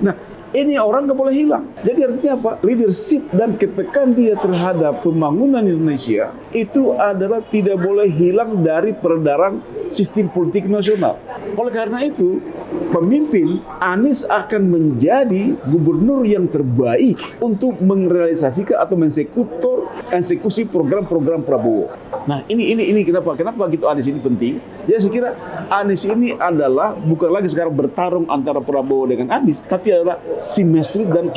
Nah, ini orang nggak boleh hilang. Jadi artinya apa? Leadership dan kepekaan dia terhadap pembangunan Indonesia itu adalah tidak boleh hilang dari peredaran sistem politik nasional. Oleh karena itu, pemimpin Anies akan menjadi gubernur yang terbaik untuk merealisasikan atau eksekusi program-program Prabowo. Nah, ini kenapa gitu Anies ini penting? Jadi saya kira Anies ini adalah bukan lagi sekarang bertarung antara Prabowo dengan Anies, tapi adalah simetri dan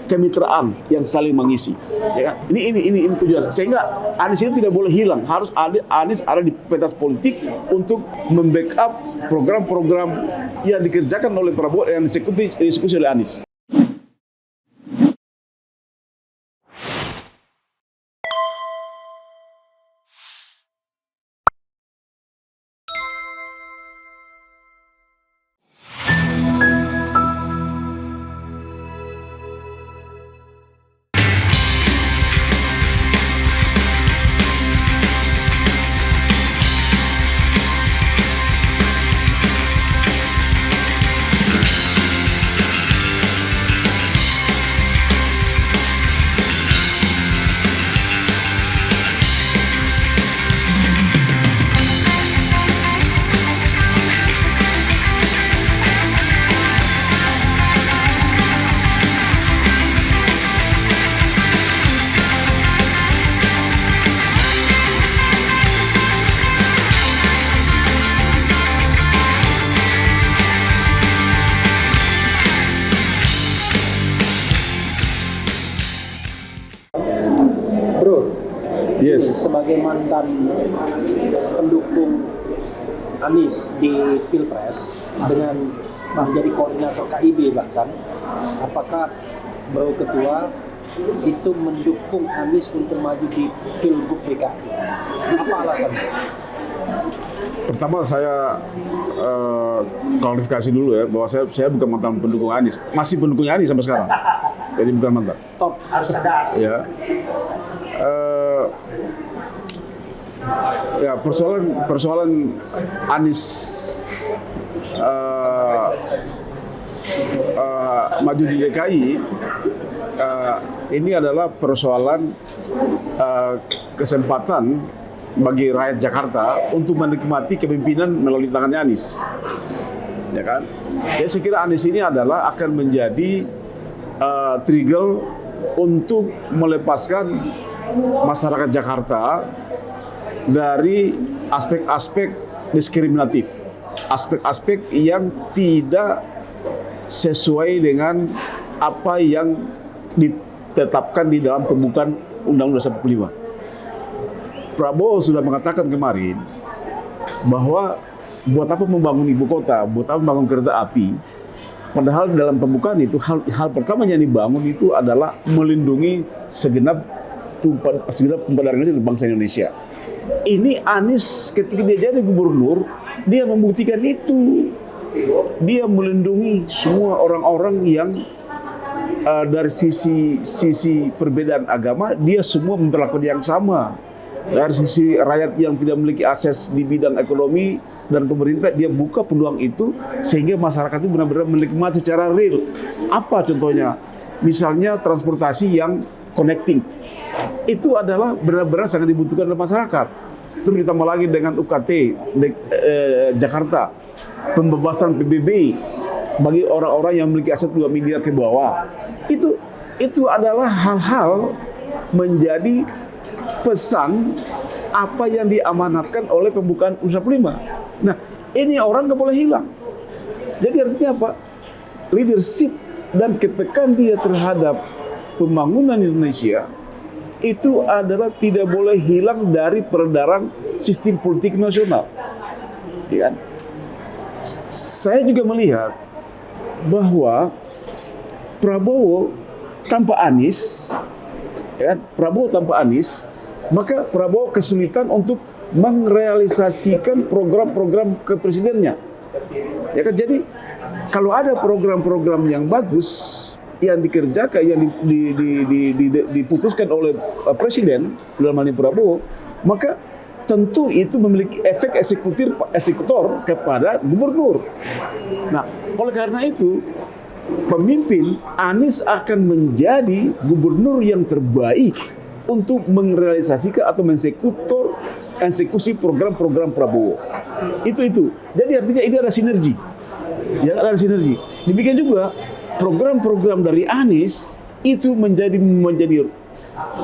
kemitraan yang saling mengisi. Ya kan? Ini tujuan. Sehingga Anies itu tidak boleh hilang. Harus Anies ada di pentas politik untuk membackup program-program yang dikerjakan oleh Prabowo yang dieksekusi oleh Anies. Yes. Sebagai mantan pendukung Anies di Pilpres dengan menjadi koordinator KIB bahkan, apakah Bro Ketua itu mendukung Anies untuk maju di Pilgub DKI? Apa alasannya? Pertama saya klarifikasi dulu ya, bahwa saya bukan mantan pendukung Anies, masih pendukungnya Anies sampai sekarang. Jadi bukan mantan. Top, harus tegas. Ya. Ya, persoalan Anies maju di DKI ini adalah persoalan kesempatan bagi rakyat Jakarta untuk menikmati kepemimpinan melalui tangannya Anies, ya kan? Ya, saya kira Anies ini adalah akan menjadi trigger untuk melepaskan masyarakat Jakarta dari aspek-aspek diskriminatif, aspek-aspek yang tidak sesuai dengan apa yang ditetapkan di dalam pembukaan Undang-Undang 45. Prabowo sudah mengatakan kemarin bahwa buat apa membangun ibu kota, buat apa membangun kereta api, padahal dalam pembukaan itu hal pertama yang dibangun itu adalah melindungi segenap tumpah darah bangsa Indonesia. Ini Anies ketika dia jadi gubernur, dia membuktikan itu. Dia melindungi semua orang-orang yang dari sisi perbedaan agama, dia semua memperlakukan yang sama. Dari sisi rakyat yang tidak memiliki akses di bidang ekonomi dan pemerintah, dia buka peluang itu sehingga masyarakat itu benar-benar menikmati secara real. Apa contohnya? Misalnya transportasi yang connecting. Itu adalah benar-benar sangat dibutuhkan oleh masyarakat. Terus ditambah lagi dengan UKT Jakarta, pembebasan PBB bagi orang-orang yang memiliki aset 2 miliar ke bawah. Itu adalah hal-hal menjadi pesan apa yang diamanatkan oleh pembukaan Undang 45. Nah, ini orang nggak boleh hilang. Jadi artinya apa? Leadership dan kepekaan dia terhadap pembangunan Indonesia itu adalah tidak boleh hilang dari peredaran sistem politik nasional. Ya kan? Saya juga melihat bahwa Prabowo tanpa Anies, ya, maka Prabowo kesulitan untuk merealisasikan program-program kepresidennya. Ya kan? Jadi kalau ada program-program yang bagus yang dikerjakan, yang diputuskan oleh presiden dalam hal ini Prabowo, maka tentu itu memiliki efek eksekutor kepada gubernur. Nah, oleh karena itu pemimpin, Anies akan menjadi gubernur yang terbaik untuk merealisasikan atau eksekusi program-program Prabowo. Itu. Jadi artinya ini ada sinergi. Ya, ada sinergi. Demikian juga program-program dari Anies itu menjadi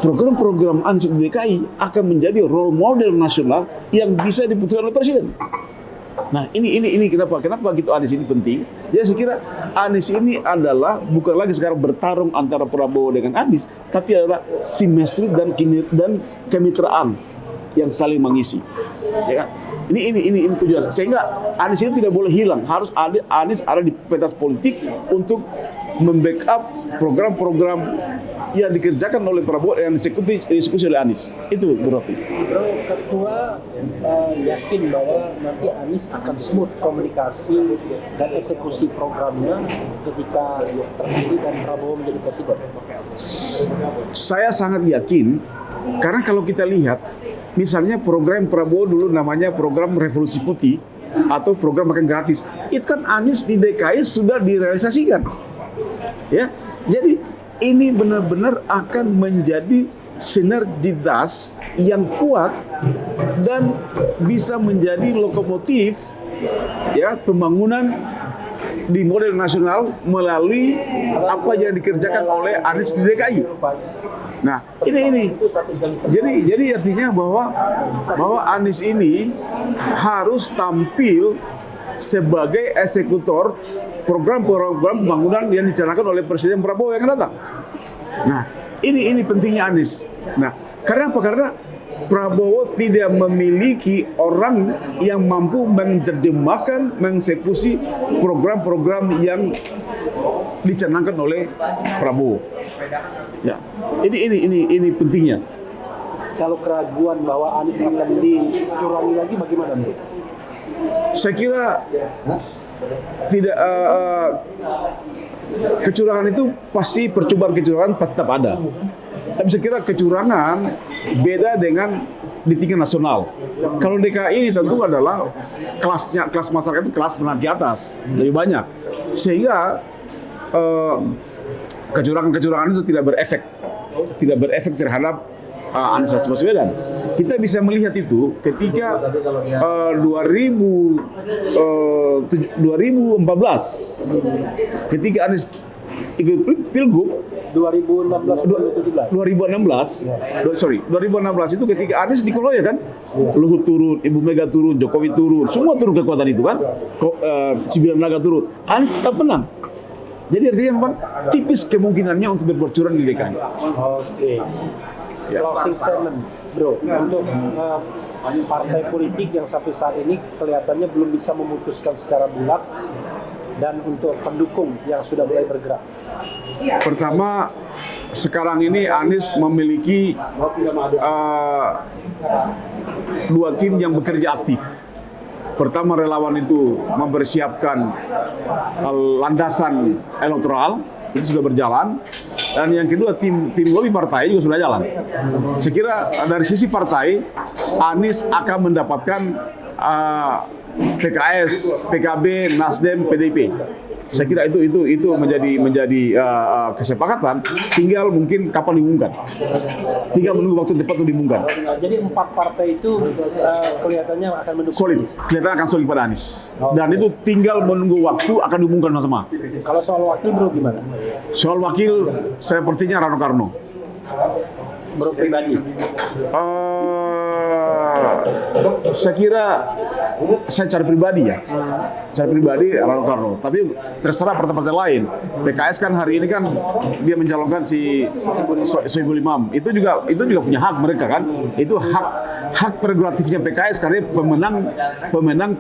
program-program Anies di DKI akan menjadi role model nasional yang bisa diputuskan oleh Presiden. Nah, ini kenapa gitu Anies ini penting. Jadi saya kira Anies ini adalah bukan lagi sekarang bertarung antara Prabowo dengan Anies, tapi adalah simetri dan kemitraan yang saling mengisi. Ya kan? Ini tujuan. Sehingga Anies itu tidak boleh hilang. Harus Anies ada di pentas politik untuk membackup program-program yang dikerjakan oleh Prabowo yang disekusi oleh Anies. Itu berarti. Bro, Ketua yakin bahwa nanti Anies akan smooth komunikasi dan eksekusi programnya ketika terpilih dan Prabowo menjadi presiden. Saya sangat yakin, karena kalau kita lihat, misalnya program Prabowo dulu namanya program Revolusi Putih atau program makan gratis, itu kan Anies di DKI sudah direalisasikan. Ya, jadi ini benar-benar akan menjadi sinergitas yang kuat dan bisa menjadi lokomotif ya pembangunan di model nasional melalui apa yang dikerjakan oleh Anies di DKI. Nah, ini. Jadi artinya bahwa Anies ini harus tampil sebagai eksekutor program-program pembangunan yang dicanangkan oleh Presiden Prabowo yang akan datang. Nah, ini pentingnya Anies. Nah, karena apa? Karena Prabowo tidak memiliki orang yang mampu menerjemahkan, mengeksekusi program-program yang dicanangkan oleh Prabowo. Ya, ini pentingnya. Kalau keraguan bahwa Anies akan dicurangi lagi bagaimana, Bro? Saya kira tidak kecurangan itu pasti, percobaan kecurangan pasti tetap ada. Tapi saya kira kecurangan beda dengan di tingkat nasional. Kalau DKI ini tentu adalah kelas masyarakat itu kelas menengah ke atas lebih banyak, sehingga kecurangan itu tidak berefek terhadap Anies Baswedan. Kita bisa melihat itu ketika 2014 ketika Anies ikut Pilgub 2016 itu ketika Anies dikelola kan, Luhut turun, Ibu Mega turun, Jokowi turun, semua turun kekuatan itu kan, Sembilan Naga turun, Anies tetap menang. Jadi artinya memang tipis kemungkinannya untuk berbuat curang di DKI. Oke. Closing statement, Bro, untuk partai politik yang sampai saat ini kelihatannya belum bisa memutuskan secara bulat, dan untuk pendukung yang sudah mulai bergerak. Pertama, sekarang ini Anies memiliki dua tim yang bekerja aktif. Pertama, relawan itu mempersiapkan landasan elektoral, itu sudah berjalan. Dan yang kedua, tim lobby partai juga sudah jalan. Saya kira dari sisi partai, Anies akan mendapatkan PKS, PKB, Nasdem, PDIP. Saya kira itu menjadi kesepakatan. Tinggal mungkin kapan diumumkan. Tinggal menunggu waktu tepat untuk diumumkan. Jadi 4 partai itu kelihatannya akan mendukung. Solid, kelihatan akan solid pada Anies. Dan itu tinggal menunggu waktu akan diumumkan sama-sama. Kalau soal wakil, Bro, gimana? Soal wakil, sepertinya Rano Karno. Bro pribadi. Saya kira saya cari pribadi ya. Cari pribadi Rano Karno. Tapi terserah partai-partai lain. PKS kan hari ini kan dia mencalonkan si Soebul Imam. Itu juga punya hak mereka kan. Itu hak prerogatifnya PKS karena pemenang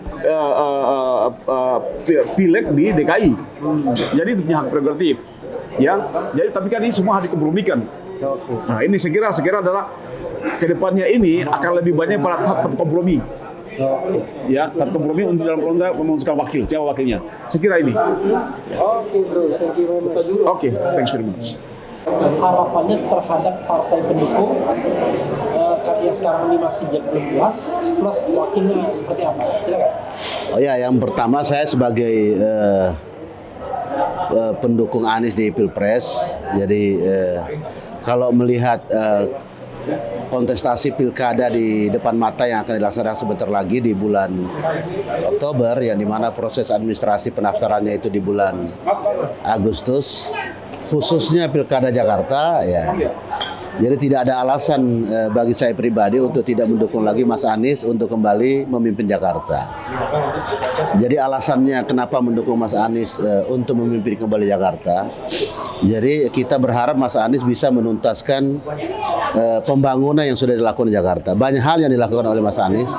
pileg di DKI. Jadi itu punya hak prerogatif. Ya. Jadi tapi kan ini semua harus dikompromikan. Nah, ini saya kira adalah kedepannya ini akan lebih banyak pada tahap kompromi. Ya, tahap kompromi untuk dalam konteks memutuskan siapa wakilnya. Saya kira ini. Oke, Bro, thank you very much. Oke, thanks very much. Harapannya terhadap partai pendukung yang sekarang ini masih belum jelas, plus wakilnya seperti apa? Silakan. Oh ya, yang pertama saya sebagai pendukung Anies di Pilpres. Jadi kalau melihat kontestasi pilkada di depan mata yang akan dilaksanakan sebentar lagi di bulan Oktober, yang dimana proses administrasi pendaftarannya itu di bulan Agustus, khususnya pilkada Jakarta, ya. Jadi tidak ada alasan bagi saya pribadi untuk tidak mendukung lagi Mas Anies untuk kembali memimpin Jakarta. Jadi alasannya kenapa mendukung Mas Anies untuk memimpin kembali Jakarta. Jadi kita berharap Mas Anies bisa menuntaskan pembangunan yang sudah dilakukan di Jakarta. Banyak hal yang dilakukan oleh Mas Anies.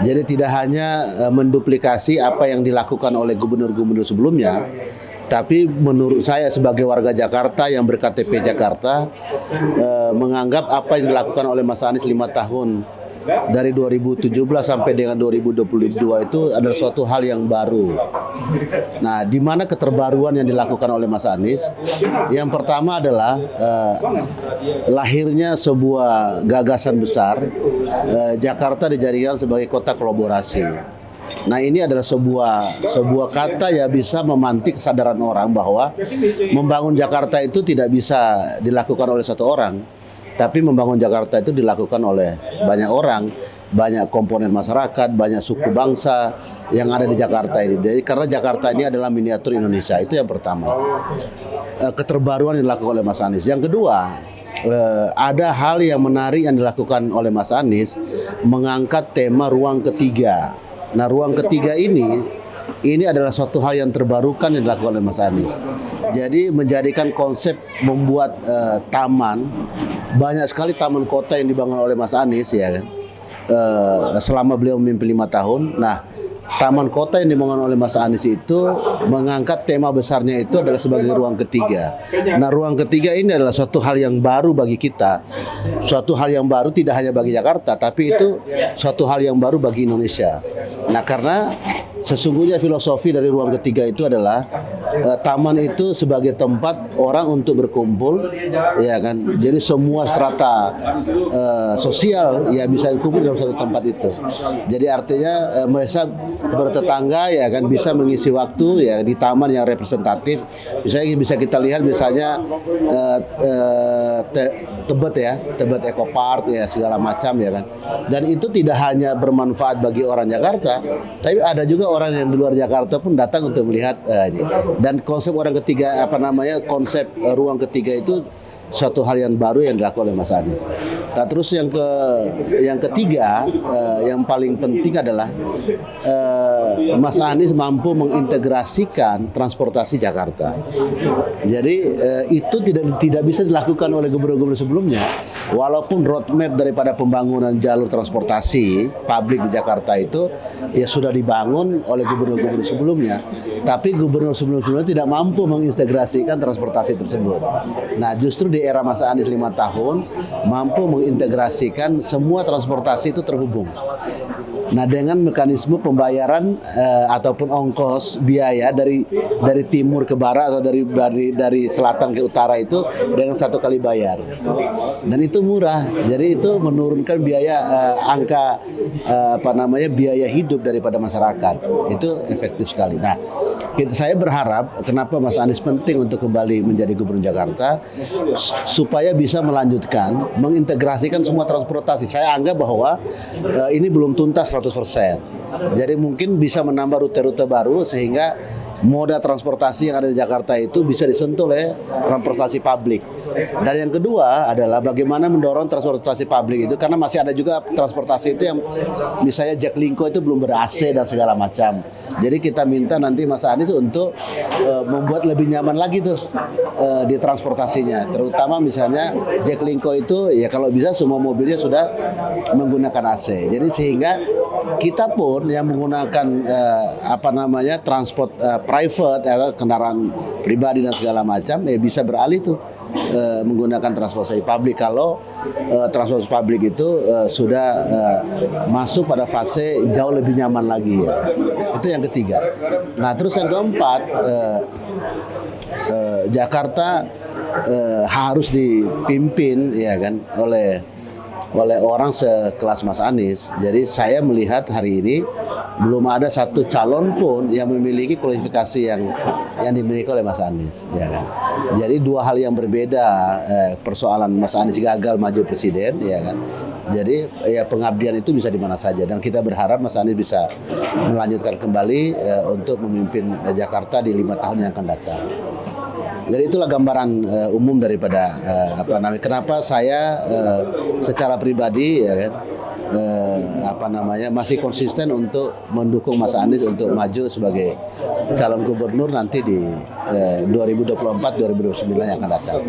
Jadi tidak hanya menduplikasi apa yang dilakukan oleh gubernur-gubernur sebelumnya, tapi menurut saya sebagai warga Jakarta yang berKTP Jakarta, menganggap apa yang dilakukan oleh Mas Anies 5 tahun dari 2017 sampai dengan 2022 itu adalah suatu hal yang baru. Nah, di mana keterbaruan yang dilakukan oleh Mas Anies? Yang pertama adalah lahirnya sebuah gagasan besar, Jakarta dijadikan sebagai kota kolaborasi. Nah, ini adalah sebuah kata ya bisa memantik kesadaran orang bahwa membangun Jakarta itu tidak bisa dilakukan oleh satu orang, tapi membangun Jakarta itu dilakukan oleh banyak orang, banyak komponen masyarakat, banyak suku bangsa yang ada di Jakarta ini. Jadi karena Jakarta ini adalah miniatur Indonesia, itu yang pertama. Keterbaruan yang dilakukan oleh Mas Anies. Yang kedua, ada hal yang menarik yang dilakukan oleh Mas Anies, mengangkat tema ruang ketiga. Nah, ruang ketiga ini adalah suatu hal yang terbarukan yang dilakukan oleh Mas Anies. Jadi menjadikan konsep membuat taman, banyak sekali taman kota yang dibangun oleh Mas Anies, ya kan, selama beliau memimpin 5 tahun. Nah, taman kota yang dibangun oleh Mas Anies itu mengangkat tema besarnya itu adalah sebagai ruang ketiga. Nah, ruang ketiga ini adalah suatu hal yang baru bagi kita, suatu hal yang baru tidak hanya bagi Jakarta, tapi itu suatu hal yang baru bagi Indonesia. Nah, karena sesungguhnya filosofi dari ruang ketiga itu adalah taman itu sebagai tempat orang untuk berkumpul, ya kan. Jadi semua strata sosial ya bisa berkumpul dalam satu tempat itu. Jadi artinya mereka bertetangga, ya kan, bisa mengisi waktu ya di taman yang representatif. Misalnya bisa kita lihat misalnya Tebet Eco Park ya, segala macam, ya kan. Dan itu tidak hanya bermanfaat bagi orang Jakarta, tapi ada juga orang yang di luar Jakarta pun datang untuk melihat ini. Dan konsep orang ketiga, konsep ruang ketiga itu suatu hal yang baru yang dilakukan oleh Mas Anies. Nah, terus yang ketiga, yang paling penting adalah Mas Anies mampu mengintegrasikan transportasi Jakarta. Jadi itu tidak bisa dilakukan oleh gubernur-gubernur sebelumnya. Walaupun roadmap daripada pembangunan jalur transportasi publik di Jakarta itu ya sudah dibangun oleh gubernur-gubernur sebelumnya, tapi gubernur sebelumnya tidak mampu mengintegrasikan transportasi tersebut. Nah, justru di era Mas Anies 5 tahun mampu mengintegrasikan semua transportasi itu terhubung. Nah, dengan mekanisme pembayaran ataupun ongkos biaya dari timur ke barat atau dari selatan ke utara itu dengan satu kali bayar, dan itu murah. Jadi itu menurunkan biaya biaya hidup daripada masyarakat. Itu efektif sekali. Nah, saya berharap kenapa Mas Anies penting untuk kembali menjadi gubernur Jakarta, supaya bisa melanjutkan mengintegrasikan semua transportasi. Saya anggap bahwa ini belum tuntas 100%. Jadi mungkin bisa menambah rute-rute baru sehingga moda transportasi yang ada di Jakarta itu bisa disentuh oleh transportasi publik. Dan yang kedua adalah bagaimana mendorong transportasi publik itu, karena masih ada juga transportasi itu yang misalnya Jaklingko itu belum ber-AC dan segala macam. Jadi kita minta nanti Mas Anies untuk membuat lebih nyaman lagi tuh di transportasinya. Terutama misalnya Jaklingko itu ya kalau bisa semua mobilnya sudah menggunakan AC. Jadi sehingga kita pun yang menggunakan transport private, kendaraan pribadi dan segala macam, bisa beralih tuh menggunakan transportasi publik kalau transportasi publik itu sudah masuk pada fase jauh lebih nyaman lagi, ya. Itu yang ketiga. Nah, terus yang keempat, Jakarta harus dipimpin, ya kan, oleh orang sekelas Mas Anies. Jadi saya melihat hari ini belum ada satu calon pun yang memiliki kualifikasi yang dimiliki oleh Mas Anies, ya kan. Jadi dua hal yang berbeda, persoalan Mas Anies gagal maju presiden, ya kan. Jadi ya pengabdian itu bisa di mana saja, dan kita berharap Mas Anies bisa melanjutkan kembali untuk memimpin Jakarta di 5 tahun yang akan datang. Jadi itulah gambaran umum daripada kenapa saya secara pribadi, ya kan, masih konsisten untuk mendukung Mas Anies untuk maju sebagai calon gubernur nanti di 2024-2029 yang akan datang.